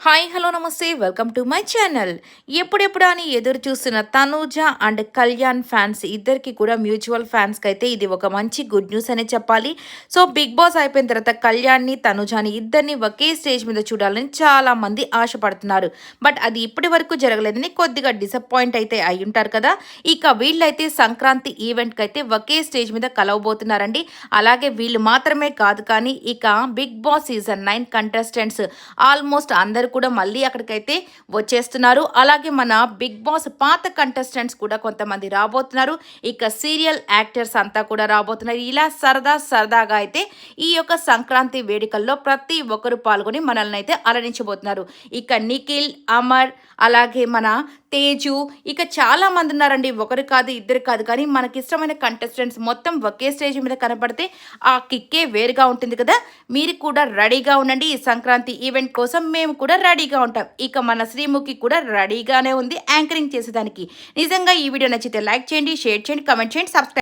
Hi hello నమస్తే welcome to my channel. ఎప్పుడెప్పుడు అని ఎదురు చూస్తున్న తనూజ అండ్ కళ్యాణ్ ఫ్యాన్స్ ఇద్దరికి కూడా మ్యూచువల్ ఫ్యాన్స్కి అయితే ఇది ఒక మంచి గుడ్ న్యూస్ అనే చెప్పాలి. సో బిగ్ బాస్ అయిపోయిన తర్వాత కళ్యాణ్ని తనూజని ఇద్దరిని ఒకే స్టేజ్ మీద చూడాలని చాలా మంది ఆశపడుతున్నారు. బట్ అది ఇప్పటి వరకు జరగలేదని కొద్దిగా డిసప్పాయింట్ అయితే అయి ఉంటారు కదా. ఇక వీళ్ళైతే సంక్రాంతి ఈవెంట్కి అయితే ఒకే స్టేజ్ మీద కలవబోతున్నారండి. అలాగే వీళ్ళు మాత్రమే కాదు కానీ ఇక Bigg Boss season 9 contestants almost అందరూ కూడా మళ్ళీ అక్కడికైతే వచ్చేస్తున్నారు. అలాగే మన బిగ్ బాస్ పాత కంటెస్టెంట్స్ కూడా కొంతమంది రాబోతున్నారు. ఇక సీరియల్ యాక్టర్స్ అంతా కూడా రాబోతున్నారు. ఇలా సరదాగా అయితే ఈ యొక్క సంక్రాంతి వేడుకల్లో ప్రతి ఒక్కరు పాల్గొని మనల్ని అయితే అలరించబోతున్నారు. ఇక నిఖిల్, అమర్, అలాగే మన తేజు, ఇక చాలా మంది ఉన్నారండి. ఒకరు కాదు ఇద్దరు కాదు కానీ మనకి ఇష్టమైన కంటెస్టెంట్స్ మొత్తం ఒకే స్టేజ్ మీద కనపడితే ఆ కిక్కే వేరుగా ఉంటుంది కదా. మీరు కూడా రెడీగా ఉండండి. ఈ సంక్రాంతి ఈవెంట్ కోసం మేము కూడా రెడీగా ఉంటాం. ఇక మన శ్రీముఖి కూడా రెడీగానే ఉంది యాంకరింగ్ చేసేదానికి. నిజంగా ఈ వీడియో నచ్చితే లైక్ చేయండి, షేర్ చేయండి, కమెంట్ చేయండి, సబ్స్క్రైబ్